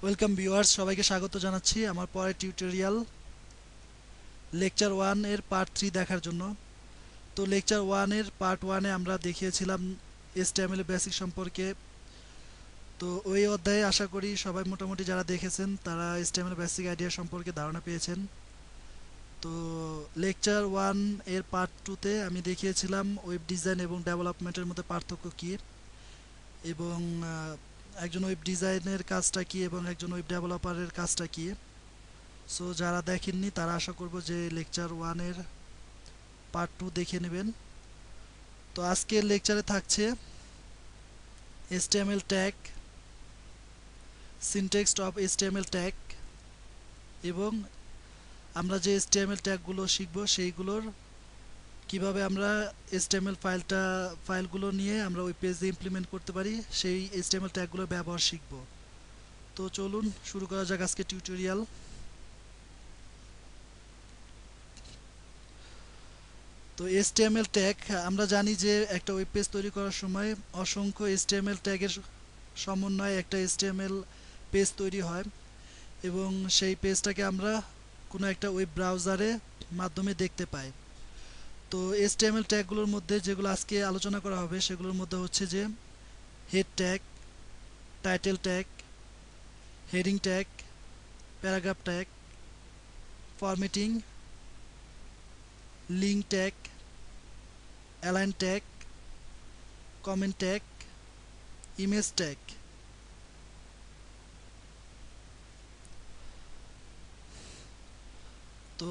Welcome viewers, সবাইকে স্বাগত জানাচ্ছি আমার পরের টিউটোরিয়াল লেকচার 1 এর পার্ট 3 দেখার জন্য। তো লেকচার 1 এর পার্ট 1 এ আমরা দেখিয়েছিলাম HTML এর বেসিক সম্পর্কে। তো ওই অধ্যায়ে আশা করি সবাই মোটামুটি যারা দেখেছেন তারা HTML বেসিক আইডিয়া সম্পর্কে ধারণা পেয়েছেন। তো লেকচার 1 এর পার্ট 2 তে আমি দেখিয়েছিলাম ওয়েব ডিজাইন এবং ডেভেলপমেন্টের মধ্যে পার্থক্য কী, এবং একজন ওয়েব ডিজাইনের কাজটা কী এবং একজন ওয়েব ডেভেলপারের কাজটা কী। সো যারা দেখেননি তারা আশা করব যে লেকচার 1 এর পার্ট 2 দেখে নেবেন। তো আজকের লেকচারে থাকছে HTML tag, syntax of HTML tag, এবং আমরা যে HTML ট্যাগগুলো শিখব সেইগুলোর কিভাবে আমরা HTML ফাইলগুলো নিয়ে আমরা ওই পেজে ইমপ্লিমেন্ট করতে পারি, সেই HTML ট্যাগগুলোর ব্যবহার শিখব। তো চলুন শুরু করা যাক আজকে টিউটোরিয়াল। তো HTML ট্যাগ, আমরা জানি যে একটা ওয়েব পেজ তৈরি করার সময় অসংখ্য HTML ট্যাগের সমন্বয়ে একটা HTML পেজ তৈরি হয়, এবং সেই পেজটাকে আমরা কোনো একটা ওয়েব ব্রাউজারে মাধ্যমে দেখতে পাই। তো HTML ট্যাগগুলোর মধ্যে যেগুলো আজকে আলোচনা করা হবে সেগুলোর মধ্যে হচ্ছে যে head tag, title tag, heading tag, paragraph tag, formatting, link tag, align tag, comment tag, image tag. তো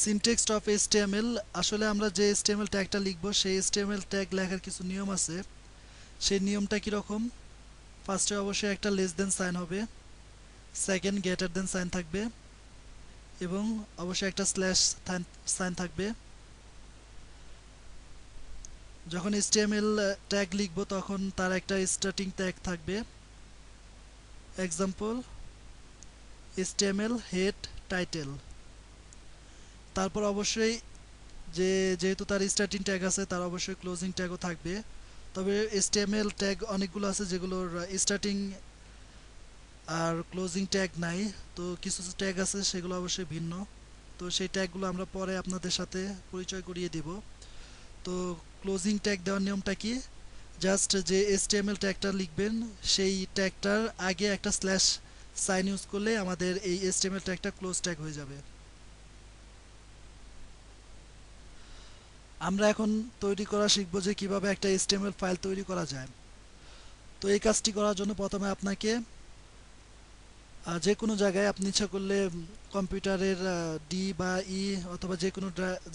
সিনট্যাক্স অফ HTML, আসলে আমরা যে HTML ট্যাগটা লিখব সেই HTML ট্যাগ লেখার কিছু নিয়ম আছে। সেই নিয়মটা কীরকম? ফার্স্টে অবশ্যই একটা লেস দেন সাইন হবে, সেকেন্ড গ্রেটার দেন সাইন থাকবে, এবং অবশ্যই একটা স্ল্যাশ সাইন থাকবে। যখন HTML ট্যাগ লিখব তখন তার একটা স্টার্টিং ট্যাগ থাকবে, এক্সাম্পল HTML হেড টাইটেল। তারপর অবশ্যই যেহেতু তার স্টার্টিং ট্যাগ আছে তার অবশ্যই ক্লোজিং ট্যাগও থাকবে। তবে HTML ট্যাগ অনেকগুলো আছে যেগুলোর স্টার্টিং আর ক্লোজিং ট্যাগ নাই। তো কিছু ট্যাগ আছে সেগুলো অবশ্যই ভিন্ন। তো সেই ট্যাগগুলো আমরা পরে আপনাদের সাথে পরিচয় করিয়ে দেব। তো ক্লোজিং ট্যাগ দেওয়ার নিয়মটা কি? জাস্ট যে HTML ট্যাগটা লিখবেন সেই ট্যাগটার আগে একটা স্ল্যাশ সাইন ইউজ করলে আমাদের এই HTML ট্যাগটা ক্লোজ ট্যাগ হয়ে যাবে। আমরা এখন তৈরি করা শিখব যে কিভাবে একটা HTML ফাইল তৈরি করা যায়। তো এই কাজটি করার জন্য প্রথমে আপনাকে যে কোনো জায়গায় আপনি ইচ্ছা করলে কম্পিউটারের ডি বা ই অথবা যে কোনো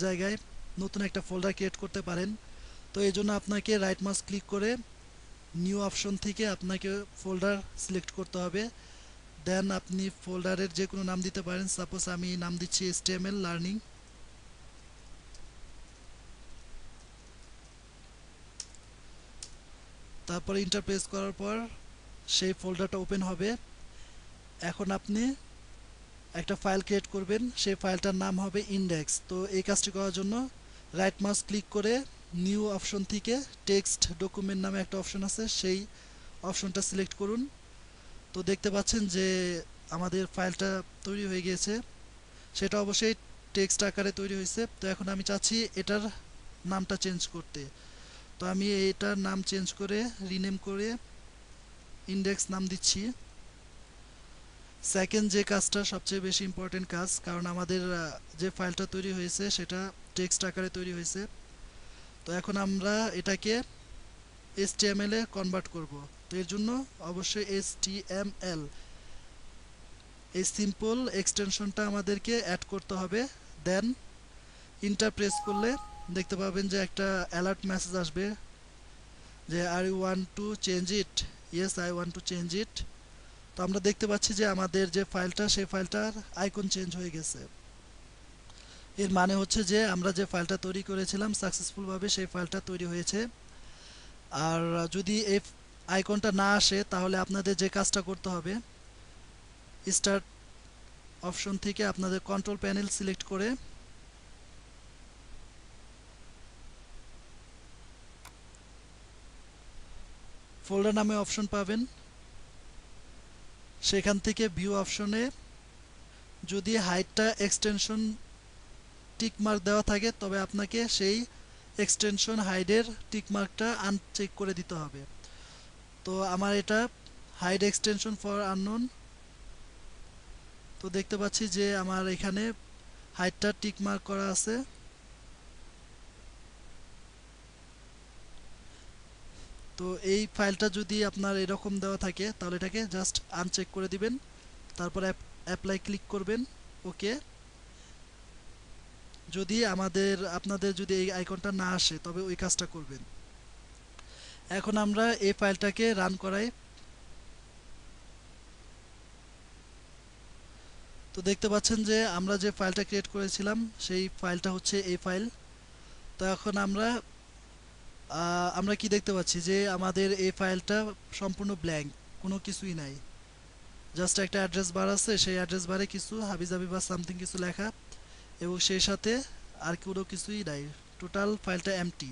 জায়গায় নতুন একটা ফোল্ডার ক্রিয়েট করতে পারেন। তো এই জন্য আপনাকে রাইট মাউস ক্লিক করে নিউ অপশন থেকে আপনাকে ফোল্ডার সিলেক্ট করতে হবে। দেন আপনি ফোল্ডারের যে কোনো নাম দিতে পারেন, সাপোজ আমি নাম দিচ্ছি HTML লার্নিং। তারপরে ইন্টার প্রেস করার পর সেই ফোল্ডারটা ওপেন হবে। এখন আপনি একটা ফাইল ক্রিয়েট করবেন, সেই ফাইলটার নাম হবে ইন্ডেক্স। তো এই কাজটি করার জন্য রাইট মাউস ক্লিক করে নিউ অপশন থেকে টেক্সট ডকুমেন্ট নামে একটা অপশন আছে, সেই অপশনটা সিলেক্ট করুন। তো দেখতে পাচ্ছেন যে আমাদের ফাইলটা তৈরি হয়ে গিয়েছে, সেটা অবশ্যই টেক্সট আকারে তৈরি হয়েছে। তো এখন আমি চাচ্ছি এটার নামটা চেঞ্জ করতে। তো আমি এটার নাম চেঞ্জ করে রিনেম করে ইন্ডেক্স নাম দিচ্ছি। সেকেন্ড যে কাজটা সবচেয়ে বেশি ইম্পর্টেন্ট কাজ, কারণ আমাদের যে ফাইলটা তৈরি হয়েছে সেটা টেক্সট আকারে তৈরি হয়েছে। তো এখন আমরা এটাকে HTML এ কনভার্ট করব। তো এর জন্য অবশ্যই HTML এই সিম্পল এক্সটেনশনটা আমাদেরকে অ্যাড করতে হবে। দেন ইন্টার প্রেস করলে দেখতে পাবেন যে একটা অ্যালার্ট মেসেজ আসবে যে are you want to change it, yes I want to change it. তো আমরা দেখতে পাচ্ছি যে আমাদের যে ফাইলটা সেই ফাইলটার আইকন চেঞ্জ হয়ে গেছে। এর মানে হচ্ছে যে আমরা যে ফাইলটা তৈরি করেছিলাম সাকসেসফুলভাবে সেই ফাইলটা তৈরি হয়েছে। আর যদি এই আইকনটা না আসে তাহলে আপনাদের যে কাজটা করতে হবে, স্টার্ট অপশন থেকে আপনাদের কন্ট্রোল প্যানেল সিলেক্ট করে ফোল্ডার নামে অপশন পাবেন, সেখান থেকে ভিউ অপশনে যদি হাইটটা এক্সটেনশন টিক মার্ক দেওয়া থাকে তবে আপনাকে সেই এক্সটেনশন হাইডের টিক মার্কটা আনচেক করে দিতে হবে। তো আমার এটা হাইড এক্সটেনশন ফর আননোন, তো দেখতে পাচ্ছি যে আমার এখানে হাইটটা টিক মার্ক করা আছে। তো এই ফাইলটা যদি আপনার এরকম দেওয়া থাকে তাহলে এটাকে জাস্ট আনচেক করে দিবেন, তারপর অ্যাপ্লাই ক্লিক করবেন, ওকে। যদি আপনাদের যদি এই আইকনটা না আসে তবে ওই কাজটা করবেন। এখন আমরা এই ফাইলটাকে রান করাই। তো দেখতে পাচ্ছেন যে আমরা যে ফাইলটা ক্রিয়েট করেছিলাম সেই ফাইলটা হচ্ছে এই ফাইল। তো এখন আমরা কি দেখতে পাচ্ছি যে আমাদের এই ফাইলটা সম্পূর্ণ ব্ল্যাঙ্ক, কোনো কিছুই নাই, জাস্ট একটা অ্যাড্রেস বার আছে, সেই অ্যাড্রেস বারে কিছু হাবিজাবি বা সামথিং কিছু লেখা এবং সেই সাথে আর কোনো কিছুই নাই, টোটাল ফাইলটা এমটি।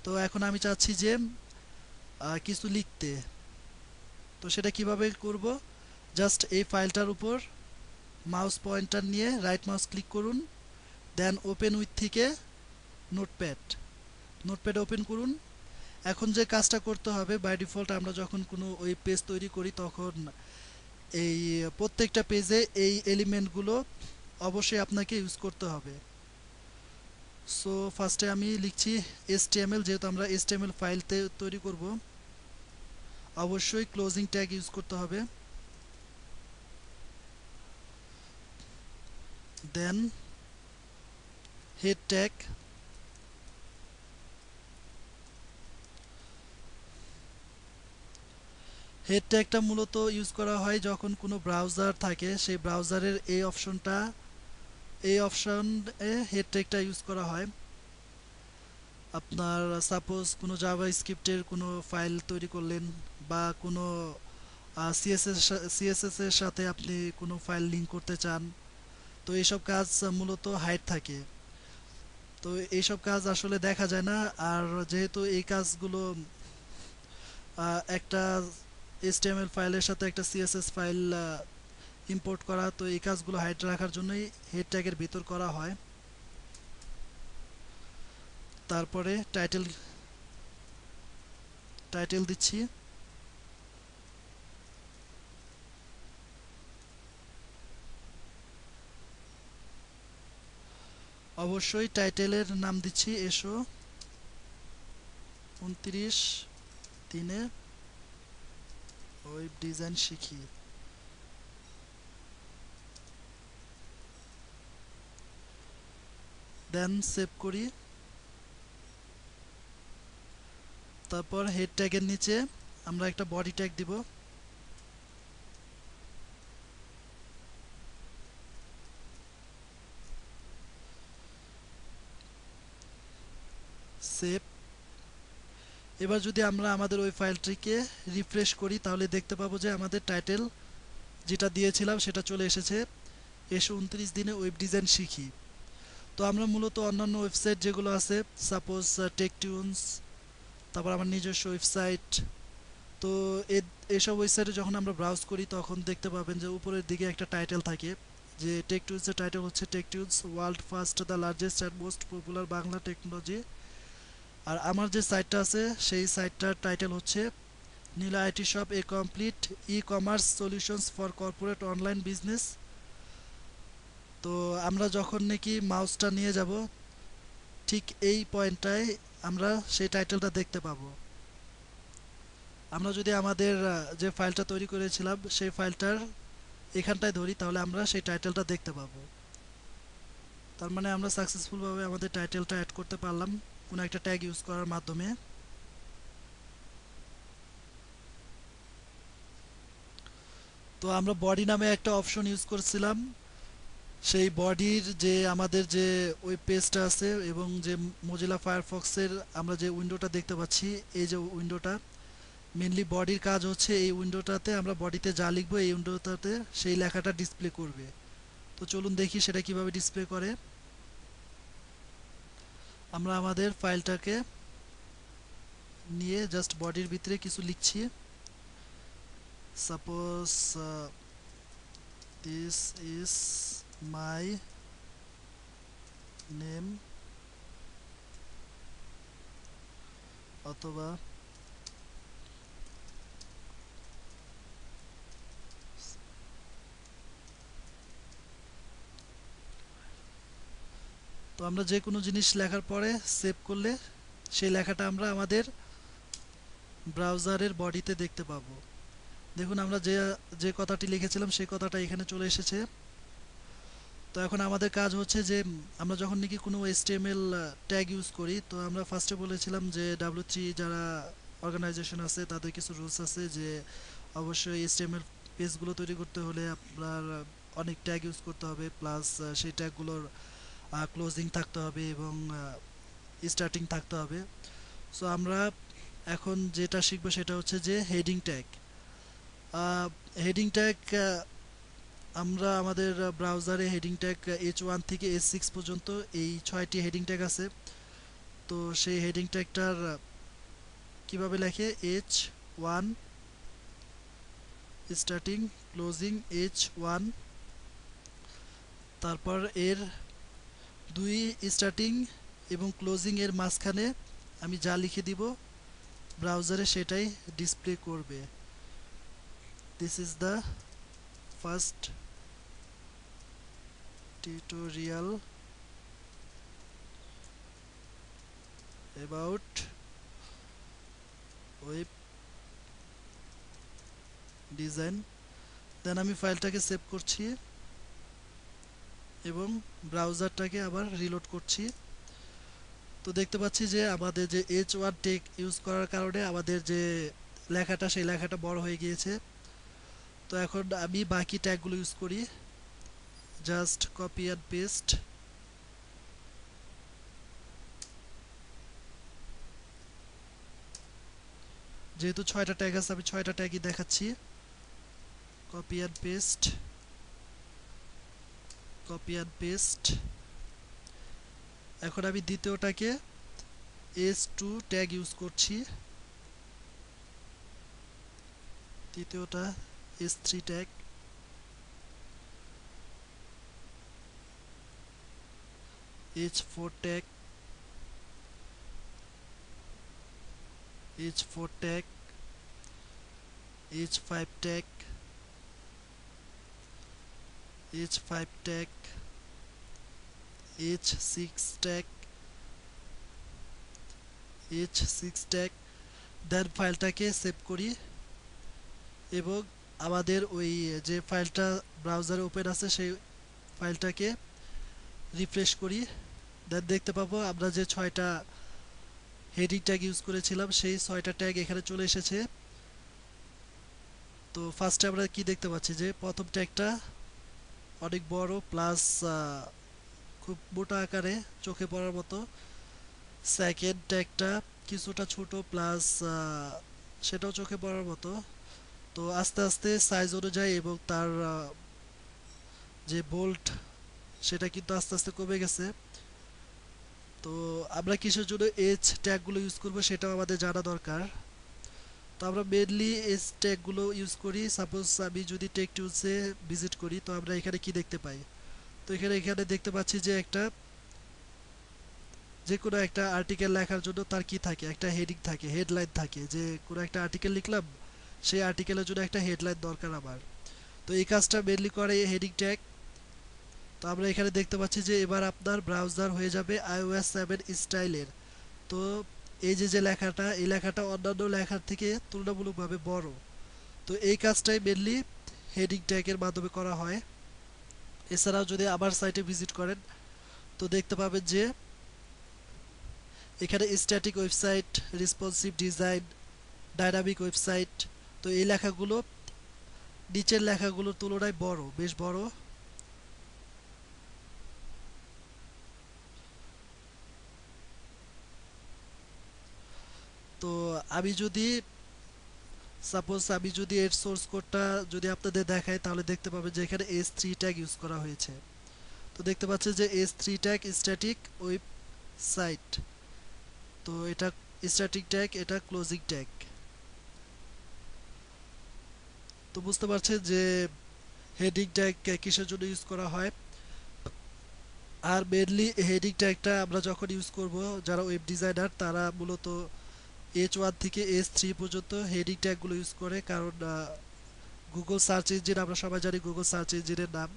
তো এখন আমি চাচ্ছি যে কিছু লিখতে, তো সেটা কিভাবে করব, জাস্ট এই ফাইলটার উপর মাউস পয়েন্টার নিয়ে রাইট মাউস ক্লিক করুন, দেন ওপেন উইথ থেকে নোটপ্যাড ওপেন করুন। এখন যে কাজটা করতে হবে, বাই ডিফল্ট আমরা যখন কোনো ওয়েব পেজ তৈরি করি তখন এই প্রত্যেকটা পেজে এই এলিমেন্টগুলো অবশ্যই আপনাকে ইউজ করতে হবে। সো ফার্স্টে আমি লিখছি HTML, যেহেতু আমরা HTML ফাইল তৈরি করব অবশ্যই ক্লোজিং ট্যাগ ইউজ করতে হবে। দেন হেড ট্যাগ, হেড ট্যাগটা মূলত ইউজ করা হয় যখন কোনো ব্রাউজার থাকে, সেই ব্রাউজারের এই অপশনে হেড ট্যাগটা ইউজ করা হয়। আপনার সাপোজ কোনো জাভা স্ক্রিপ্টের কোনো ফাইল তৈরি করলেন বা কোনো সিএসএস এর সাথে আপনি কোনো ফাইল লিঙ্ক করতে চান, তো এইসব কাজ মূলত হাইড থাকে। তো এইসব কাজ আসলে দেখা যায় না, আর যেহেতু এই কাজগুলো একটা HTML ফাইলের সাথে একটা CSS ফাইল ইম্পোর্ট করা, তো এই কাজগুলো হাইড রাখার জন্যই হেড ট্যাগের ভিতর করা হয়। তারপরে টাইটেল দিচ্ছি, অবশ্যই টাইটেলের নাম দিচ্ছি এসো 29 দিনে ওয়েব ডিজাইন শিখি। দেন সেভ করি। তারপর হেড ট্যাগের নিচে আমরা একটা বডি ট্যাগ দিব। সেভ। এবার যদি আমরা আমাদের ওই ফাইলটিকে রিফ্রেশ করি তাহলে দেখতে পাবো যে আমাদের টাইটেল যেটা দিয়েছিলাম সেটা চলে এসেছে, এসো 29 দিনে ওয়েব ডিজাইন শিখি। তো আমরা মূলত অন্যান্য ওয়েবসাইট যেগুলো আছে, সাপোজ টেকটিউনস, তারপর আমার নিজস্ব ওয়েবসাইট, তো এসব ওয়েবসাইটে যখন আমরা ব্রাউজ করি তখন দেখতে পাবেন যে উপরের দিকে একটা টাইটেল থাকে, যে টেকটিউনসের টাইটেল হচ্ছে Techtunes world first the largest and most popular Bangla technology. আর আমার যে সাইটটা আছে সেই সাইটটার টাইটেল হচ্ছে Nila IT shop, a complete e commerce solutions for corporate online business. তো আমরা যখন নাকি মাউসটা নিয়ে যাব ঠিক এই পয়েন্টটায় আমরা সেই টাইটেলটা দেখতে পাবো। আমরা যদি আমাদের যে ফাইলটা তৈরি করেছিলাম সেই ফাইলটার এখানটায় ধরি তাহলে আমরা সেই টাইটেলটা দেখতে পাবো। তার মানে আমরা সাকসেসফুলভাবে আমাদের টাইটেলটা অ্যাড করতে পারলাম কোনো একটা ট্যাগ ইউজ করার মাধ্যমে। তো আমরা বডি নামে একটা অপশন ইউজ করছিলাম, সেই বডির যে আমাদের যে ওয়েব পেজটা আছে এবং যে মোজিলা ফায়ারফক্সের আমরা যে উইন্ডোটা দেখতে পাচ্ছি, এই যে উইন্ডোটা মেনলি বডির কাজ হচ্ছে এই উইন্ডোটাতে আমরা বডিতে যা লিখবো এই উইন্ডোটাতে সেই লেখাটা ডিসপ্লে করবে। তো চলুন দেখি সেটা কিভাবে ডিসপ্লে করে। আমরা আমাদের ফাইলটাকে নিয়ে জাস্ট বডির ভিতরে কিছু লিখছি, suppose this is my name, অথবা তো আমরা যে কোনো জিনিস লেখার পরে সেভ করলে সেই লেখাটা আমরা আমাদের ব্রাউজারের বডিতে দেখতে পাবো। দেখুন আমরা যে যে কথাটি লিখেছিলাম সেই কথাটা এখানে চলে এসেছে। তো এখন আমাদের কাজ হচ্ছে যে আমরা যখন নাকি কোনো HTML ট্যাগ ইউজ করি, তো আমরা ফার্স্টে বলেছিলাম যে W3 যারা অর্গানাইজেশন আছে তাদের কিছু রুলস আছে যে অবশ্যই HTML পেজগুলো তৈরি করতে হলে আপনার অনেক ট্যাগ ইউজ করতে হবে, প্লাস সেই ট্যাগগুলোর ক্লোজিং থাকতে হবে এবং স্টার্টিং থাকতে হবে। সো আমরা এখন যেটা শিখবো সেটা হচ্ছে যে হেডিং ট্যাগ। হেডিং ট্যাগ আমরা আমাদের ব্রাউজারে হেডিং ট্যাগ H1 থেকে H6 পর্যন্ত এই 6টি হেডিং ট্যাগ আছে। তো সেই হেডিং ট্যাগটার কিভাবে লেখে, H1 স্টার্টিং ক্লোজিং H1, তারপর এর 2 স্টার্টিং এবং ক্লোজিং এর মাঝখানে আমি যা লিখে দিব ব্রাউজারে সেটাই ডিসপ্লে করবে। This is the first tutorial about web design. Then আমি ফাইলটাকে সেভ করছি এবং ব্রাউজারটাকে আবার রিলোড করছি। তো দেখতে পাচ্ছি যে আমাদের যে H1 টেক ইউজ করার কারণে আমাদের যে লেখাটা সেই লেখাটা বড় হয়ে গিয়েছে। তো এখন আমি বাকি ট্যাগগুলো ইউজ করি, জাস্ট কপি অ্যান্ড পেস্ট। যেহেতু 6টা ট্যাগ আছে আমি 6টা ট্যাগই দেখাচ্ছি। Copy and paste, copy and paste. এখন আমি দ্বিতীয়টাকে H2 ট্যাগ ইউজ করছি, তৃতীয়টা H3 tag, H4 tag, H4 tag, H5 tag, H5 tag, H6 tag, H6 tag. Then ফাইলটাকে সেভ করি এবং আমাদের ওই যে ফাইলটা ব্রাউজারে ওপেন আছে সেই ফাইলটাকে রিফ্রেশ করি। দেন দেখতে পাবো আমরা যে 6টা হেডিং ট্যাগ ইউজ করেছিলাম সেই 6টা ট্যাগ এখানে চলে এসেছে। তো ফার্স্টে আমরা কি দেখতে পাচ্ছি যে প্রথম ট্যাগটা অনেক বড়, প্লাস খুব মোটা আকারে চোখে পড়ার মতো। সেকেন্ড ট্যাগটা কিছুটা ছোট, প্লাস সেটাও চোখে পড়ার মতো। তো আস্তে আস্তে সাইজ অনুযায়ী এবং তার যে বোল্ট সেটা কিন্তু আস্তে আস্তে কমে গেছে। তো আমরা কিসের জন্য এজ ট্যাগগুলো ইউজ করব সেটাও আমাদের জানা দরকার। তো আমরা মেনলি এজ ট্যাগগুলো ইউজ করি। সাপোজ আমি যদি টেক টুলসে ভিজিট করি তো আমরা এখানে কি দেখতে পাই, তো এখানে দেখতে পাচ্ছি যে যে কোনো একটা আর্টিকেল লেখার জন্য তার কি থাকে, একটা হেডিং থাকে, হেডলাইন থাকে। যে কোনো একটা আর্টিকেল লিখলাম, সেই আর্টিকেলের জন্য একটা হেডলাইন দরকার আমার। তো এই কাজটা মেনলি করে হেডিং ট্যাগ। তো আমরা এখানে দেখতে পাচ্ছি যে এবার আপনার ব্রাউজার হয়ে যাবে iOS 7 স্টাইলের। তো এই যে যে লেখাটা, এই লেখাটা অন্যান্য লেখার থেকে তুলনামূলকভাবে বড়। তো এই কাজটাই মেনলি হেডিং ট্যাগের মাধ্যমে করা হয়। এছাড়াও যদি আমার সাইটে ভিজিট করেন তো দেখতে পাবেন যে এখানে static website, responsive design, dynamic website. তো এই লেখাগুলো নিচের লেখাগুলোর তুলনায় বড়, বেশ বড়। তো আমি যদি সাপোজ আমি যদি এর সোর্স কোডটা যদি আপনাদের দেখাই তাহলে দেখতে পাবেন যে এখানে S3 ট্যাগ ইউজ করা হয়েছে। তো দেখতে পাচ্ছেন যে S3 ট্যাগ স্ট্যাটিক ওয়েবসাইট। তো এটা স্ট্যাটিক ট্যাগ, এটা ক্লোজিং ট্যাগ। তো বুঝতে পারছেন যে হেডিং ট্যাগ কিসের জন্য ইউজ করা হয়, আর মেনলি হেডিং ট্যাগটা আমরা যখন ইউজ করব, যারা ওয়েব ডিজাইনার তারা মূলত H1 থেকে H3 পর্যন্ত হেডিং ট্যাগগুলো ইউজ করে। কারণ গুগল সার্চ ইঞ্জিন, আমরা সবাই জানি গুগল সার্চ ইঞ্জিনের নাম।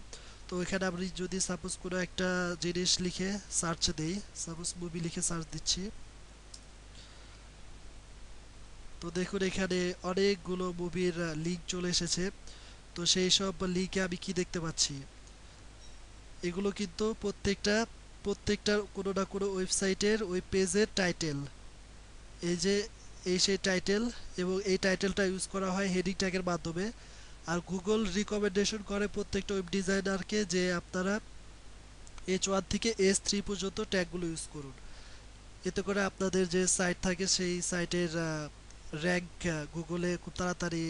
তো এখানে আমি যদি সাপোজ কোনো একটা জিনিস লিখে সার্চ দেই, সাপোজ মুভি লিখে সার্চ দিচ্ছি, তো দেখুন এখানে অনেকগুলো মুভির লিঙ্ক চলে এসেছে। তো সেই সব লিঙ্কে আমি কি দেখতে পাচ্ছি, এগুলো কিন্তু প্রত্যেকটা কোনো না কোনো ওয়েবসাইটের ওয়েব পেজের টাইটেল। এই যে এই সেই টাইটেল, এবং এই টাইটেলটা ইউজ করা হয় হেডিং ট্যাগের মাধ্যমে। আর গুগল রিকমেন্ডেশন করে প্রত্যেকটা ওয়েব ডিজাইনারকে যে আপনারা H1 থেকে H3 পর্যন্ত ট্যাগগুলো ইউজ করুন। এতে করে আপনাদের যে সাইট থাকে সেই সাইটের র্যাঙ্ক গুগলে খুব তাড়াতাড়ি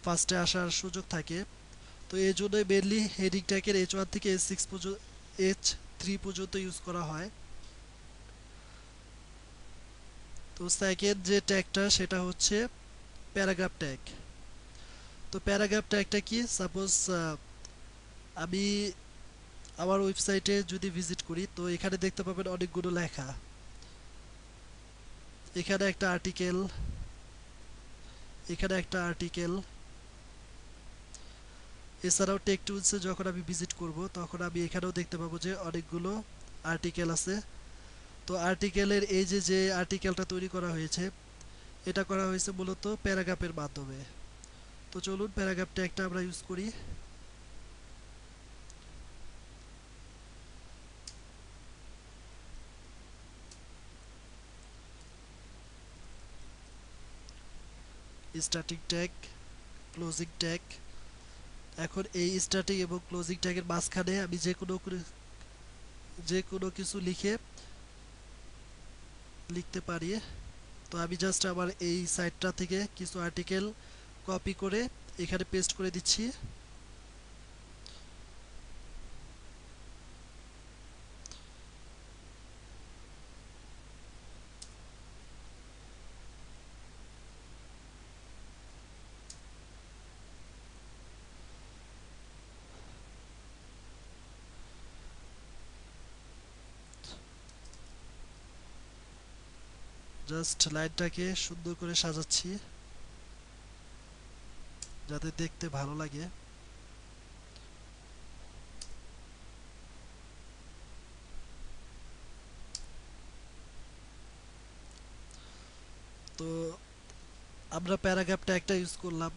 ফার্স্টে আসার সুযোগ থাকে। তো এই জন্যই মেনলি হেডিং ট্যাগের H1 থেকে H6 পর্যন্ত, H3 পর্যন্ত ইউজ করা হয়। তো সেকেন্ড যে ট্যাগটা সেটা হচ্ছে প্যারাগ্রাফ ট্যাগ। তো প্যারাগ্রাফ ট্যাগটা কি, সাপোজ আমি আমার ওয়েবসাইটে যদি ভিজিট করি, তো এখানে দেখতে পাবেন অনেকগুলো লেখা। এখানে একটা আর্টিকেল, এখানে একটা আর্টিকেল, এছাড়াও টেক টুলসে যখন আমি ভিজিট করব তখন আমি এখানেও দেখতে পাবো যে অনেকগুলো আর্টিকেল আছে। তো আর্টিকেলের এই যে যে আর্টিকেলটা তৈরি করা হয়েছে, এটা করা হয়েছে মূলত প্যারাগ্রাফের মাধ্যমে। তো চলুন প্যারাগ্রাফ ট্যাগটা আমরা ইউজ করি। Starting tag, closing tag. এখন এই স্টার্টিং এবং ক্লোজিং ট্যাগের মাঝখানে আমি যে কোনো কিছু লিখতে পারি। তো আমি জাস্ট আমার এই সাইটটা থেকে কিছু আর্টিকেল কপি করে এখানে পেস্ট করে দিচ্ছি। জাস্ট লাইনটাকে সুন্দর করে সাজাচ্ছি যাতে দেখতে ভালো লাগে। তো আমরা প্যারাগ্রাফ ট্যাগটা ইউজ করলাম।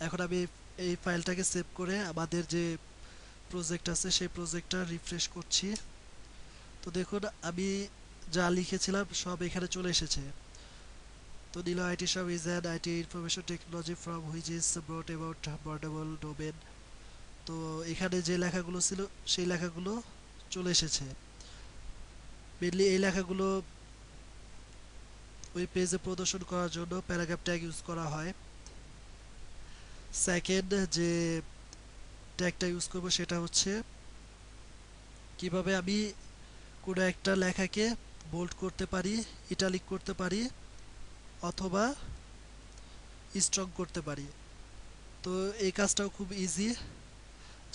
এখন আমি এই ফাইলটাকে সেভ করে আমাদের যে প্রজেক্ট আছে সেই প্রজেক্টটা রিফ্রেশ করছি। তো দেখুন আমি যা লিখেছিলাম সব এখানে চলে এসেছে। তো Nila IT shop is an IT information technology from which is brought about boardable domain. তো এখানে যে লেখাগুলো ছিল সেই লেখাগুলো চলে এসেছে। মেনলি এই লেখাগুলো ওই পেজে প্রদর্শন করার জন্য প্যারাগ্রাফ ট্যাগ ইউজ করা হয়। সেকেন্ড যে ট্যাগটা ইউজ করব সেটা হচ্ছে কিভাবে আমি কোনো একটা লেখাকে বোল্ড করতে পারি, ইটালিক করতে পারি, অথবা স্ট্রং করতে পারি। তো এই কাজটাও খুব ইজি।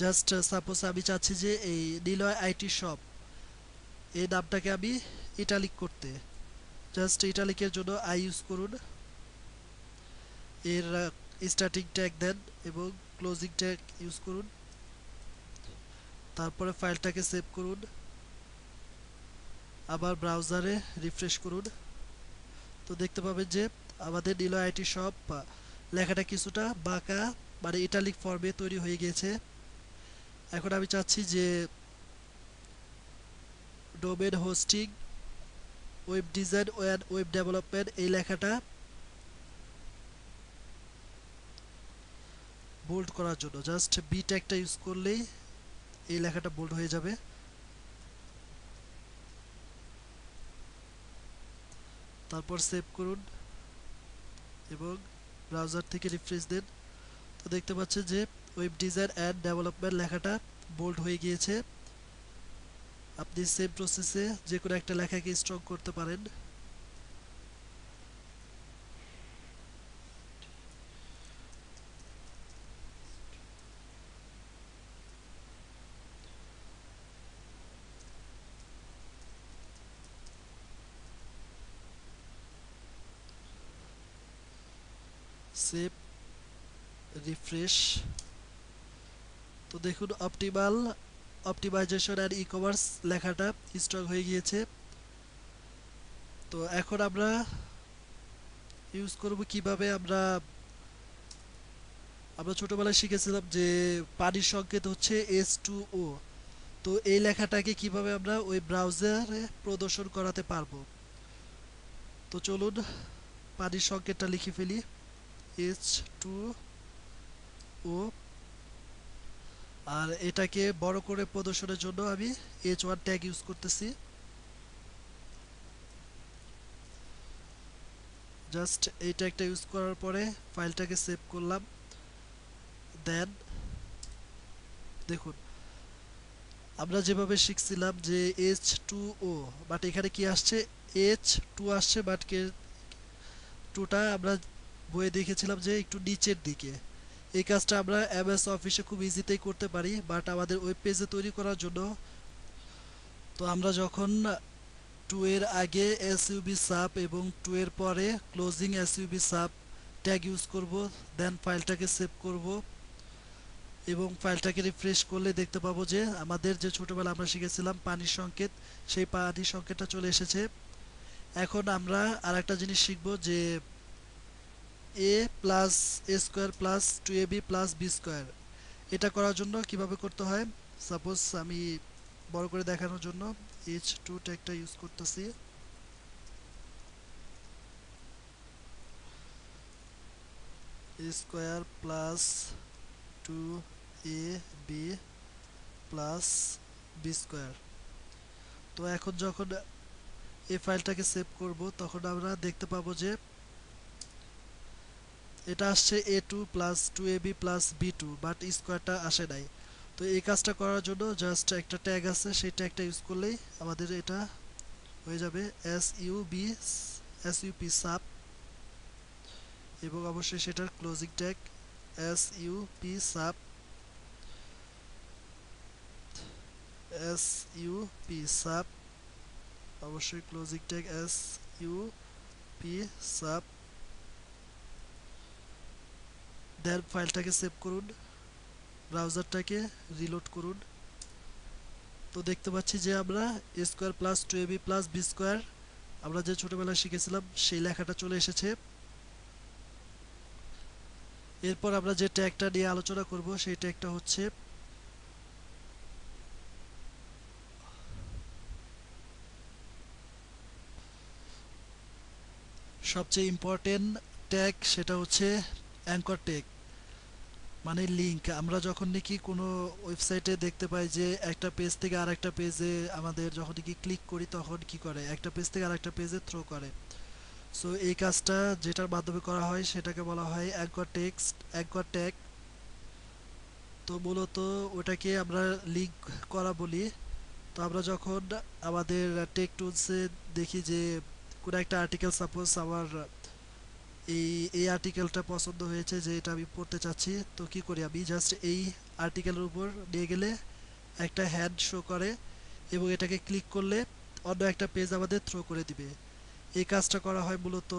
জাস্ট সাপোজ আমি চাচ্ছি যে এই নিলয় আইটি শপ এই নামটাকে আমি ইটালিক করতে, জাস্ট ইটালিকের জন্য আই ইউজ করুন, এর স্টার্টিং ট্যাগ দেন এবং ক্লোজিং ট্যাগ ইউজ করুন, তারপরে ফাইলটাকে সেভ করুন, আবার ব্রাউজারে রিফ্রেশ করুন। তো দেখতে পাবেন যে আমাদের নিলয় আইটি শপ লেখাটা কিছুটা বাঁকা মানে ইটালিক ফর্মে তৈরি হয়ে গিয়েছে। এখন আমি চাচ্ছি যে domain hosting, web design and web development এই লেখাটা বোল্ড করার জন্য জাস্ট বি ট্যাগটা ইউজ করলেই এই লেখাটা বোল্ড হয়ে যাবে। তারপর সেভ করুন এবং ব্রাউজার থেকে রিফ্রেশ দেন। তো দেখতে পাচ্ছেন যে ওয়েব ডিজাইন অ্যান্ড ডেভেলপমেন্ট লেখাটা বোল্ড হয়ে গিয়েছে। আপনি সেম প্রসেসে যে কোনো একটা লেখাকে স্ট্রং করতে পারেন। Save, refresh. তো দেখুন অপটিমাইজেশন অ্যান্ড ই কমার্স লেখাটা স্ট্রং হয়ে গিয়েছে। তো এখন আমরা ইউজ করব কিভাবে। আমরা আমরা ছোটবেলায় শিখেছিলাম যে পানির সংকেত হচ্ছে H2O। তো এই লেখাটাকে কিভাবে আমরা ওই ব্রাউজারে প্রদর্শন করাতে পারবো। তো চলুন পানির সংকেতটা লিখে ফেলি, H2O। আর এটাকে বড় করে প্রদর্শনের জন্য আমি H1 ট্যাগ ইউজ করতেছি। জাস্ট এই ট্যাগটা ইউজ করার পরে ফাইলটাকে সেভ করলাম। দেন দেখুন আমরা যেভাবে শিখছিলাম যে H2O, বাট এখানে কি আসছে, H2 আসছে, বাট কে টুটা আমরা বইয়ে দেখেছিলাম যে একটু নিচের দিকে। এই কাজটা আমরা এমএস অফিসে খুব ইজিতেই করতে পারি, বাট আমাদের ওয়েব পেজে তৈরি করার জন্য তো আমরা যখন 2 এর আগে এসইউবি সাব এবং 2 এর পরে closing SUV sub tag use করব, দেন ফাইলটাকে সেভ করব এবং ফাইলটাকে রিফ্রেশ করলে দেখতে পাবো যে আমাদের যে ছোটবেলা আমরা শিখেছিলাম পানির সংকেত, সেই পানির সংকেতটা চলে এসেছে। এখন আমরা আরেকটা জিনিস শিখব যে A plus A square plus 2ab plus B square, এটা করার জন্য কিভাবে করতে হয়। সাপোজ আমি বড় করে দেখানোর জন্য H2 ট্যাগটা ইউজ করতেছি। A square plus 2ab plus B square. তো এখন যখন এই ফাইলটাকে সেভ করব তখন আমরা দেখতে পাবো যে এটা আসছে a2 plus 2ab plus b2, but স্কোয়ারটা আসে নাই। তো এই কাজটা করার জন্য জাস্ট একটা ট্যাগ আছে, সেই ট্যাগটা ইউজ করলেই আমাদের এটা হয়ে যাবে sup সাব, এবং অবশ্যই সেটার closing tag sup sub, sup অবশ্যই ক্লোজিং ট্যাগ sup সাব। দেন ফাইলটাকে সেভ করুন, ব্রাউজারটাকে রিলোড করুন। তো দেখতে পাচ্ছি যে আমরা a square plus 2ab plus B square আমরা যে ছোটবেলায় শিখেছিলাম সেই লেখাটা চলে এসেছে। এরপর আমরা যে ট্যাগটা নিয়ে আলোচনা করব সেই ট্যাগটা হচ্ছে সবচেয়ে ইম্পর্টেন্ট ট্যাগ, সেটা হচ্ছে অ্যাঙ্কর ট্যাগ, মানে লিংক। আমরা যখন নাকি কোনো ওয়েবসাইটে দেখতে পাই যে একটা পেজ থেকে আরেকটা পেজে আমাদের যখন নাকি ক্লিক করি তখন কি করে, একটা পেজ থেকে আরেকটা পেজে থ্রো করে। সো এই কাজটা যেটার মাধ্যমে করা হয় সেটাকে বলা হয় অ্যাঙ্কর ট্যাগ। তো মূলত ওটাকে আমরা লিংক করা বলি। তো আমরা যখন আমাদের টেক টুলসে দেখি যে কোনো একটা আর্টিকেল, সাপোজ আমার এই এই আর্টিকেলটা পছন্দ হয়েছে যে এটা আমি পড়তে চাচ্ছি, তো কি করি, আমি জাস্ট এই আর্টিকেলের উপর নিয়ে গেলে একটা হ্যান্ড শো করে এবং এটাকে ক্লিক করলে অন্য একটা পেজ আমাদের থ্রো করে দিবে। এই কাজটা করা হয় মূলত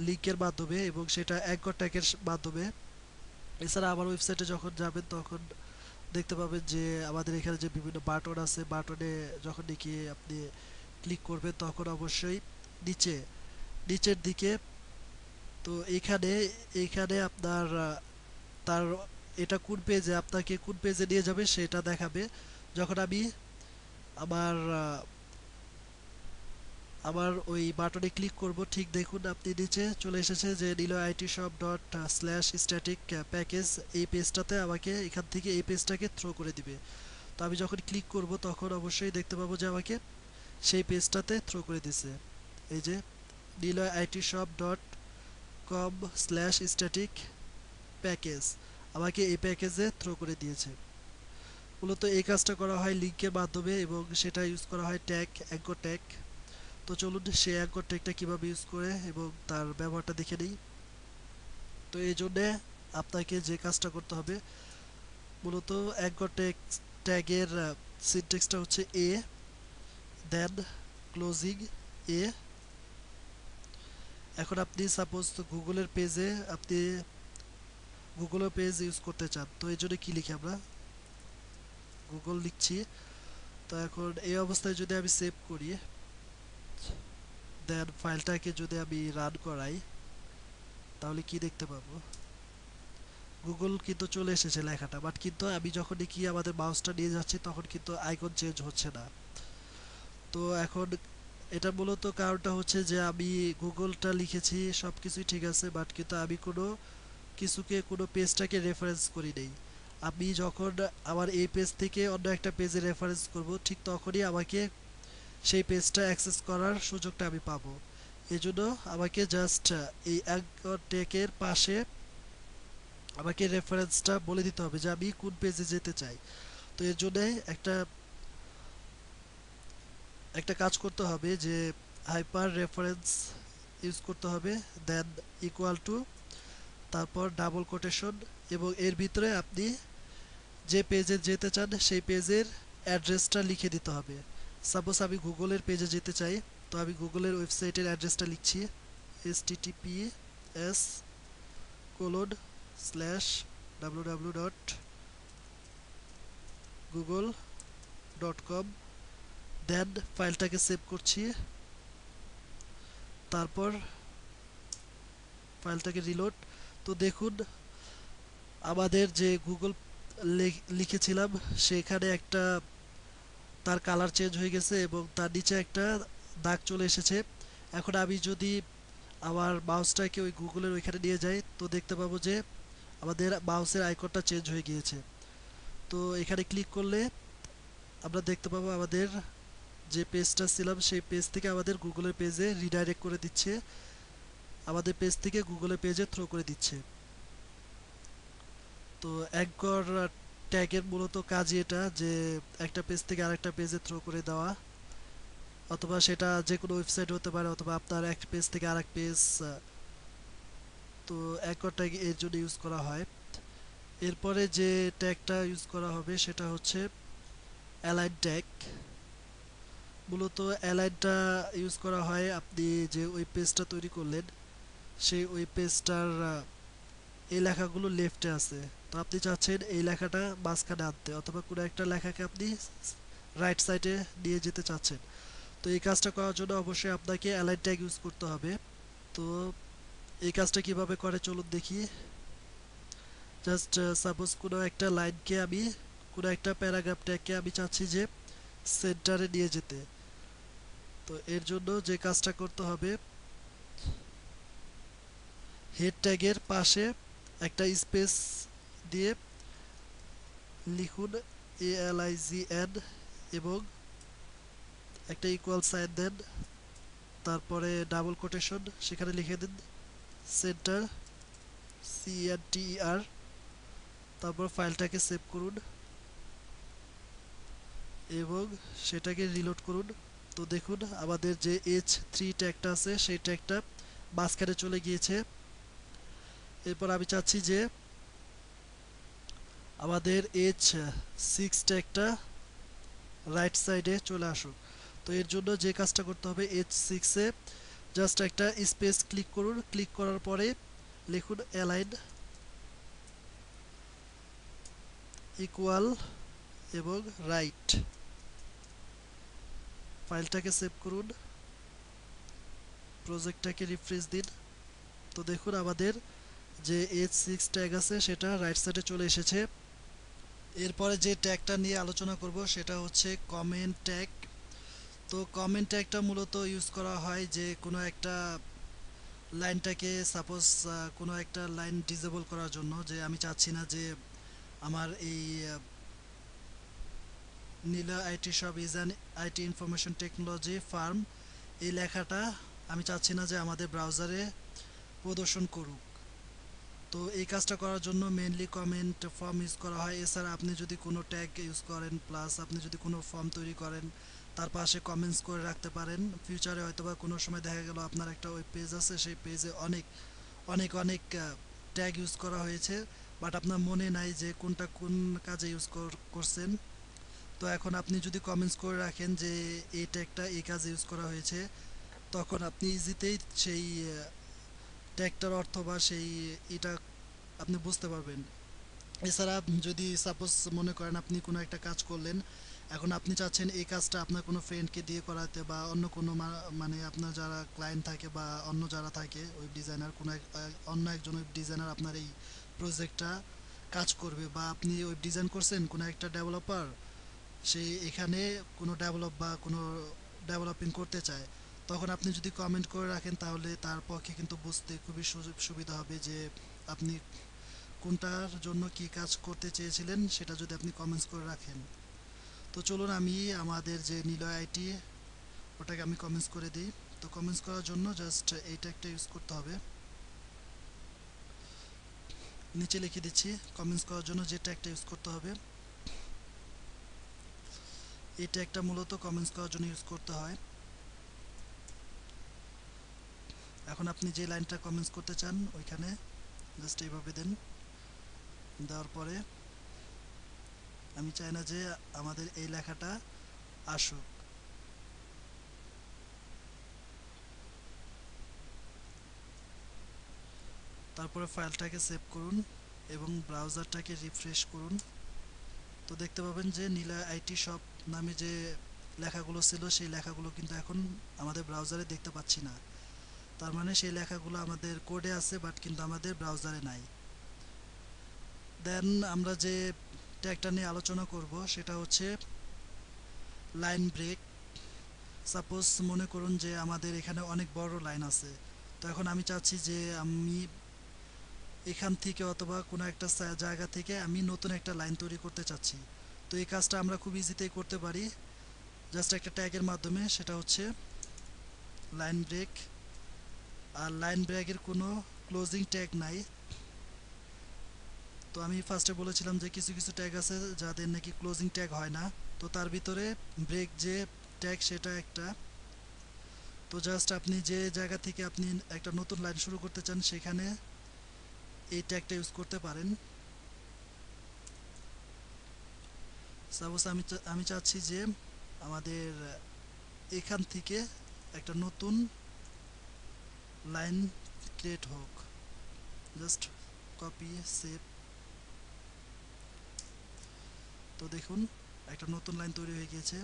লিংকের মাধ্যমে এবং সেটা অ্যাঙ্কর ট্যাগের মাধ্যমে। এছাড়া আমার ওয়েবসাইটে যখন যাবেন তখন দেখতে পাবেন যে আমাদের এখানে যে বিভিন্ন বাটন আছে, বাটনে যখন নাকি আপনি ক্লিক করবেন তখন অবশ্যই নিচে নিচের দিকে, তো এইখানে এইখানে আপনার তার এটা কোন পেজে আপনাকে কোন পেজে নিয়ে যাবে সেটা দেখাবে। যখন আমি আমার আবার ওই বাটনে ক্লিক করব, ঠিক দেখুন আপনি নিচে চলে এসেছে যে niloitshop./static প্যাকেজ, এই পেজটাতে আমাকে এখান থেকে এই পেজটাকে থ্রো করে দিবে। তো আমি যখন ক্লিক করব তখন অবশ্যই দেখতে পাবো যে আমাকে সেই পেজটাতে থ্রো করে দিছে। এই যে niloitshop.com/static প্যাকেজ আমাকে এই প্যাকেজে থ্রো করে দিয়েছে। মূলত এই কাজটা করা হয় লিংকের মাধ্যমে এবং সেটা ইউজ করা হয় ট্যাগ, অ্যাঙ্কর ট্যাগ। তো চলুন সেই অ্যাঙ্কর ট্যাগটা কীভাবে ইউজ করে এবং তার ব্যবহারটা দেখে নিই। তো এই জন্যে আপনাকে যে কাজটা করতে হবে, মূলত অ্যাঙ্কর ট্যাগের সিনট্যাক্সটা হচ্ছে দেন ক্লোজিং এ, এখন আপনি সাপোজ গুগলের পেজে আপনি গুগলের পেজ ইউজ করতে চান, তো এই জন্য কি লিখি আমরা গুগল লিখছি। তো এখন এই অবস্থায় যদি আমি সেভ করি, দেন ফাইলটাকে যদি আমি রান করাই, তাহলে কি দেখতে পাবো, গুগল কিন্তু চলে এসেছে লেখাটা, বাট কিন্তু আমি যখনই কি আমাদের মাউসটা নিয়ে যাচ্ছি তখন কিন্তু আইকন চেঞ্জ হচ্ছে না। তো এখন এটা মূলত কারণটা হচ্ছে যে আমি গুগলটা লিখেছি সব কিছুই ঠিক আছে, বাট কিন্তু আমি কোনো কিছুকে কোনো পেজটাকে রেফারেন্স করি নেই। আমি যখন আমার এই পেজ থেকে অন্য একটা পেজে রেফারেন্স করব, ঠিক তখনই আমাকে সেই পেজটা অ্যাক্সেস করার সুযোগটা আমি পাবো। এজন্য আমাকে জাস্ট এই অ্যাঙ্কর ট্যাগের পাশে আমাকে রেফারেন্সটা বলে দিতে হবে যে আমি কোন পেজে যেতে চাই। তো এর জন্য একটা একটা কাজ করতে হবে যে হাইপার রেফারেন্স ইউজ করতে হবে, দেন ইকুয়াল টু, তারপর ডাবল কোটেশন, এবং এর ভিতরে আপনি যে পেজে যেতে চান সেই পেজের অ্যাড্রেসটা লিখে দিতে হবে। সাপোজ আমি গুগলের পেজে যেতে চাই, তো আমি গুগলের ওয়েবসাইটের অ্যাড্রেসটা লিখছি https://www.google.com, দেন ফাইলটাকে সেভ করছি, তারপর ফাইলটাকে রিলোড। তো দেখুন আমাদের যে গুগল লিখেছিলাম সেখানে একটা তার কালার চেঞ্জ হয়ে গেছে এবং তার নিচে একটা দাগ চলে এসেছে। এখন আমি যদি আমার মাউসটাকে ওই গুগলের ওইখানে নিয়ে যাই, তো দেখতে পাবো যে আমাদের মাউসের আইকনটা চেঞ্জ হয়ে গিয়েছে। তো এখানে ক্লিক করলে আমরা দেখতে পাবো আমাদের যে পেজটা ছিলাম সেই পেজ থেকে আমাদের গুগলের পেজে রিডাইরেক্ট করে দিচ্ছে, আমাদের পেজ থেকে গুগলের পেজে থ্রো করে দিচ্ছে। তো অ্যাঙ্কর ট্যাগের মূলত কাজই এটা, যে একটা পেজ থেকে আরেকটা পেজে থ্রো করে দেওয়া, অথবা সেটা যে কোনো ওয়েবসাইট হতে পারে, অথবা আপনার এক পেজ থেকে আরেক পেজ। তো অ্যাঙ্কর ট্যাগ এর জন্য ইউজ করা হয়। এরপরে যে ট্যাগটা ইউজ করা হবে সেটা হচ্ছে অ্যালাইন ট্যাগ। মূলত অ্যালাইনটা ইউজ করা হয় আপনি যে ওয়েব পেজটা তৈরি করলেন সেই ওয়েব পেজটার এই লেখাগুলো লেফটে আছে, তো আপনি চাচ্ছেন এই লেখাটা মাঝখানে আনতে, অথবা কোনো একটা লেখাকে আপনি রাইট সাইডে নিয়ে যেতে চাচ্ছেন। তো এই কাজটা করার জন্য অবশ্যই আপনাকে অ্যালাইন ট্যাগ ইউজ করতে হবে। তো এই কাজটা কিভাবে করে চলুন দেখি। জাস্ট সাপোজ কোনো একটা লাইনকে আমি, কোনো একটা প্যারাগ্রাফ ট্যাগকে আমি চাচ্ছি যে সেন্টারে নিয়ে যেতে। তো এর জন্য যে কাজটা করতে হবে, হেড ট্যাগের পাশে একটা স্পেস দিয়ে লিখুন ALIGN, এবং একটা ইকুয়াল সাইন দেন, তারপরে ডাবল কোটেশন সেখানে লিখে দিন সেন্টার CENTER, তারপর ফাইলটাকে সেভ করুন এবং সেটাকে রিলোড করুন। তো দেখুন আমাদের যে H3 ট্যাগটা আছে সেই ট্যাগটা মাঝখানে চলে গিয়েছে। এরপর আমি চাচ্ছি যে আমাদের H6 ট্যাগটা রাইট সাইডে চলে আসুক। তো এর জন্য যে কাজটা করতে হবে, H6 এ জাস্ট একটা স্পেস ক্লিক করুন, ক্লিক করার পরে লিখুন অ্যালাইন ইকুয়াল এবং রাইট, ফাইলটাকে সেভ করুন, প্রজেক্টটাকে রিফ্রেশ দিন। তো দেখুন আমাদের যে H6 ট্যাগ আছে সেটা রাইট সাইডে চলে এসেছে। এরপরে যে ট্যাগটা নিয়ে আলোচনা করব সেটা হচ্ছে কমেন্ট ট্যাগ। তো কমেন্ট ট্যাগটা মূলত ইউজ করা হয় যে কোনো একটা লাইনটাকে সাপোজ কোনো একটা লাইন ডিসেবল করার জন্য, যে আমি চাচ্ছি না যে আমার এই Nila IT shop is an IT information technology firm, এই লেখাটা আমি চাচ্ছি না যে আমাদের ব্রাউজারে প্রদর্শন করুক। তো এই কাজটা করার জন্য মেইনলি কমেন্ট ফর্ম ইউজ করা হয়। এছাড়া আপনি যদি কোনো ট্যাগ ইউজ করেন, প্লাস আপনি যদি কোনো ফর্ম তৈরি করেন তার পাশে কমেন্টস করে রাখতে পারেন। ফিউচারে হয়তোবা কোনো সময় দেখা গেল আপনার একটা ওয়েব পেজ আছে, সেই পেজে অনেক অনেক অনেক ট্যাগ ইউজ করা হয়েছে, বাট আপনার মনে নাই যে কোনটা কোন কাজে ইউজ করছেন। তো এখন আপনি যদি কমেন্টস করে রাখেন যে এই ট্যাগটা এই কাজে ইউজ করা হয়েছে, তখন আপনি ইজিতেই সেই ট্যাগটার অর্থ বা সেই এটা আপনি বুঝতে পারবেন। এছাড়া যদি সাপোজ মনে করেন আপনি কোনো একটা কাজ করলেন, এখন আপনি চাচ্ছেন এই কাজটা আপনার কোনো ফ্রেন্ডকে দিয়ে করাতে বা অন্য কোনো মানে আপনার যারা ক্লায়েন্ট থাকে বা অন্য যারা থাকে ওয়েব ডিজাইনার, কোনো অন্য একজন ওয়েব ডিজাইনার আপনার এই প্রজেক্টটা কাজ করবে, বা আপনি ওয়েব ডিজাইন করছেন কোনো একটা ডেভেলপার, সে এখানে কোনো ডেভেলপ বা কোনো ডেভেলপিং করতে চায়, তখন আপনি যদি কমেন্ট করে রাখেন তাহলে তার পক্ষে কিন্তু বুঝতে খুবই সুবিধা হবে যে আপনি কোনটার জন্য কি কাজ করতে চেয়েছিলেন, সেটা যদি আপনি কমেন্টস করে রাখেন। তো চলুন আমি আমাদের যে নিলয় আইটি ওটাকে আমি কমেন্টস করে দিই। তো কমেন্টস করার জন্য জাস্ট এইটা একটা ইউজ করতে হবে, নিচে লিখে দিচ্ছি। কমেন্টস করার জন্য যে ট্যাগটা ইউজ করতে হবে, এই ট্যাগটা মূলত কমেন্টস করার জন্য ইউজ করতে হয়। এখন আপনি যে লাইনটা কমেন্টস করতে চান ওইখানে জাস্ট এইভাবে দেন। দেওয়ার পরে আমি চাই না যে আমাদের এই লেখাটা আসুক, তারপরে ফাইলটাকে সেভ করুন এবং ব্রাউজারটাকে রিফ্রেশ করুন। তো দেখতে পাবেন যে নীলা আইটি শপ নামে যে লেখাগুলো ছিল সেই লেখাগুলো কিন্তু এখন আমাদের ব্রাউজারে দেখতে পাচ্ছি না। তার মানে সেই লেখাগুলো আমাদের কোডে আছে বাট কিন্তু আমাদের ব্রাউজারে নাই। দেন আমরা যে ট্যাগটা নিয়ে আলোচনা করব সেটা হচ্ছে লাইন ব্রেক। সাপোজ মনে করুন যে আমাদের এখানে অনেক বড় লাইন আছে, তো এখন আমি চাচ্ছি যে আমি এখান থেকে অথবা কোনো একটা জায়গা থেকে আমি নতুন একটা লাইন তৈরি করতে চাচ্ছি। তো এই কাজটা আমরা খুব ইজিতেই করতে পারি জাস্ট একটা ট্যাগের মাধ্যমে, সেটা হচ্ছে লাইন ব্রেক। আর লাইন ব্রেকের কোনো ক্লোজিং ট্যাগ নাই। তো আমি ফার্স্টে বলেছিলাম যে কিছু কিছু ট্যাগ আছে যাদের নাকি ক্লোজিং ট্যাগ হয় না, তো তার ভিতরে ব্রেক যে ট্যাগ সেটা একটা। তো জাস্ট আপনি যে জায়গা থেকে আপনি একটা নতুন লাইন শুরু করতে চান সেখানে এই ট্যাগটা ইউজ করতে পারেন। সাপোজ আমি চাচ্ছি যে আমাদের এখান থেকে একটা নতুন লাইন ক্রিয়েট হোক, জাস্ট কপি সেভ। তো দেখুন একটা নতুন লাইন তৈরি হয়ে গিয়েছে।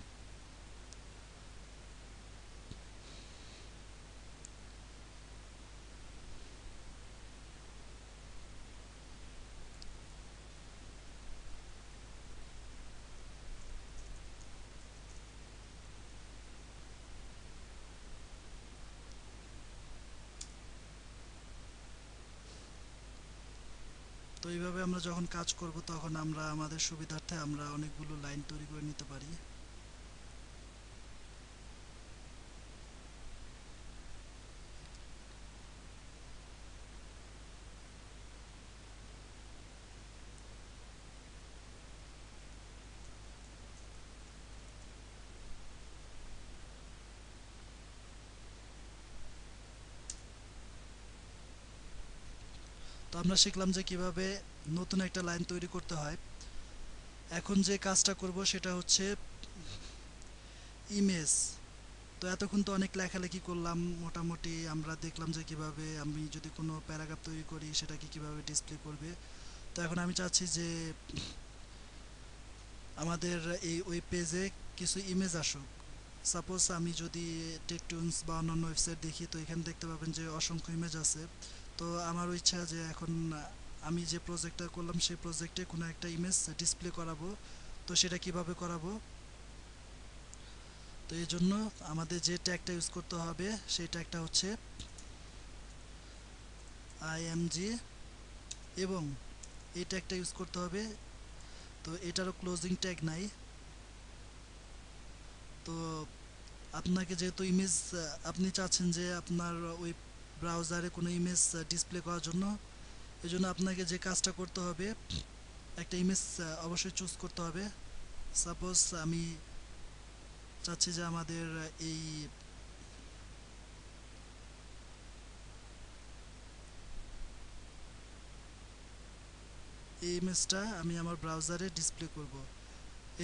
তো এইভাবে আমরা যখন কাজ করব তখন আমরা আমাদের সুবিধার্থে আমরা অনেকগুলো লাইন তৈরি করে নিতে পারি। তো আমরা শিখলাম যে কিভাবে নতুন একটা লাইন তৈরি করতে হয়। এখন যে কাজটা করব সেটা হচ্ছে ইমেজ। তো এতক্ষণ তো অনেক লেখালেখি করলাম, মোটামুটি আমরা দেখলাম যে কিভাবে আমি যদি কোনো প্যারাগ্রাফ তৈরি করি সেটাকে কিভাবে ডিসপ্লে করবে। তো এখন আমি চাচ্ছি যে আমাদের এই ওয়েব পেজে কিছু ইমেজ আসুক। সাপোজ আমি যদি টেকটুনস বা অন্যান্য ওয়েবসাইট দেখি, তো এখানে দেখতে পাবেন যে অসংখ্য ইমেজ আছে। তো আমার ইচ্ছা যে এখন আমি যে প্রজেক্টটা করলাম সেই প্রজেক্টে কোনো একটা ইমেজ ডিসপ্লে করাবো। তো সেটা কিভাবে করাবো, তো এই জন্য আমাদের যে ট্যাগটা ইউজ করতে হবে সেই ট্যাগটা হচ্ছে আইএমজি, এবং এই ট্যাগটা ইউজ করতে হবে। তো এটারও ক্লোজিং ট্যাগ নাই। তো আপনাকে যেহেতু ইমেজ আপনি চাচ্ছেন যে আপনার ওই ব্রাউজারে কোনো ইমেজ ডিসপ্লে করার জন্য, এই জন্য আপনাকে যে কাজটা করতে হবে একটা ইমেজ অবশ্যই চুজ করতে হবে। সাপোজ আমি চাচ্ছি যে আমাদের এই এই ইমেজটা আমি আমার ব্রাউজারে ডিসপ্লে করব।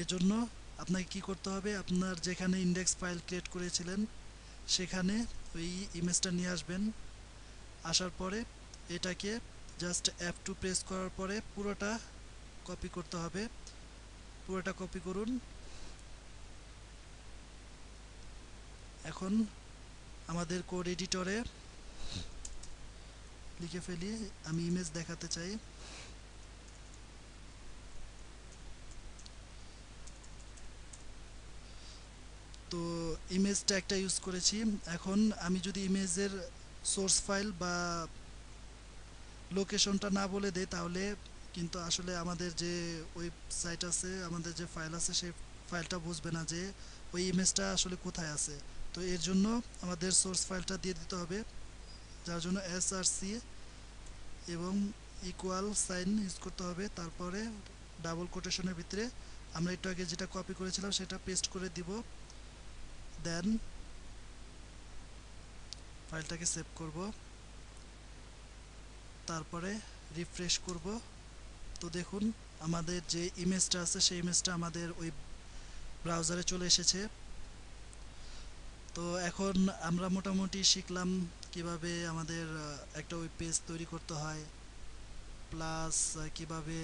এর জন্য আপনাকে কি করতে হবে, আপনার যেখানে ইন্ডেক্স ফাইল ক্রিয়েট করেছিলেন সেখানে ওই ইমেজটা নিয়ে আসবেন। আসার পরে এটাকে জাস্ট F2 প্রেস করার পরে পুরোটা কপি করতে হবে। পুরোটা কপি করুন। এখন আমাদের কোড এডিটরে লিখে ফেলি, আমি ইমেজ দেখাতে চাই। তো ইমেজ ট্যাগটা ইউজ করেছি। এখন আমি যদি ইমেজের সোর্স ফাইল বা লোকেশনটা না বলে দেই তাহলে কিন্তু আসলে আমাদের যে ওয়েবসাইট আছে, আমাদের যে ফাইল আছে সেই ফাইলটা বুঝবে না যে ওই ইমেজটা আসলে কোথায় আছে। তো এর জন্য আমাদের সোর্স ফাইলটা দিয়ে দিতে হবে, যার জন্য এসআরসি এবং ইকুয়াল সাইন ইউজ করতে হবে। তারপরে ডাবল কোটেশনের ভিতরে আমরা একটু আগে যেটা কপি করেছিলাম সেটা পেস্ট করে দিব। দেন ফাইলটাকে সেভ করব, তারপরে রিফ্রেশ করব। তো দেখুন আমাদের যে ইমেজটা আছে সেই ইমেজটা আমাদের ওই ব্রাউজারে চলে এসেছে। তো এখন আমরা মোটামুটি শিখলাম কিভাবে আমাদের একটা ওয়েব পেজ তৈরি করতে হয়, প্লাস কিভাবে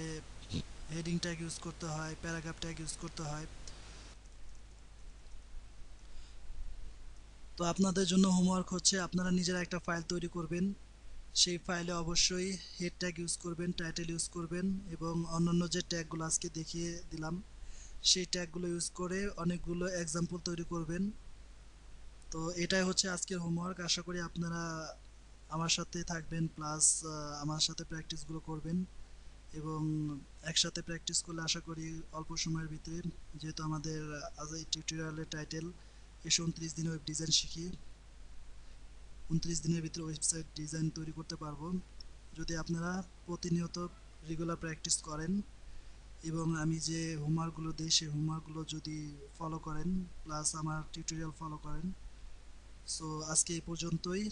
হেডিং ট্যাগ ইউজ করতে হয়, প্যারাগ্রাফ ট্যাগ ইউজ করতে হয়। তো আপনাদের জন্য হোমওয়ার্ক হচ্ছে আপনারা নিজেরা একটা ফাইল তৈরি করবেন। সেই ফাইলে অবশ্যই হেড ট্যাগ ইউজ করবেন, টাইটেল ইউজ করবেন এবং অন্যান্য যে ট্যাগগুলো আজকে দেখিয়ে দিলাম সেই ট্যাগগুলো ইউজ করে অনেকগুলো এক্সাম্পল তৈরি করবেন। তো এটাই হচ্ছে আজকের হোমওয়ার্ক। আশা করি আপনারা আমার সাথে থাকবেন, প্লাস আমার সাথে প্র্যাকটিসগুলো করবেন এবং একসাথে প্র্যাকটিস করলে আশা করি অল্প সময়ের ভিতরে, যেহেতু আমাদের আজ এই টিউটোরিয়ালের টাইটেল ২৯ দিনে ওয়েব ডিজাইন শিখি, ২৯ দিনের ভিতরে ওয়েবসাইট ডিজাইন তৈরি করতে পারবো। যদি আপনারা প্রতিনিয়ত রেগুলার প্র্যাকটিস করেন এবং আমি যে হোমওয়ার্কগুলো দিই সেই হোমওয়ার্কগুলো যদি ফলো করেন, প্লাস আমার টিউটোরিয়াল ফলো করেন। সো আজকে এই পর্যন্তই।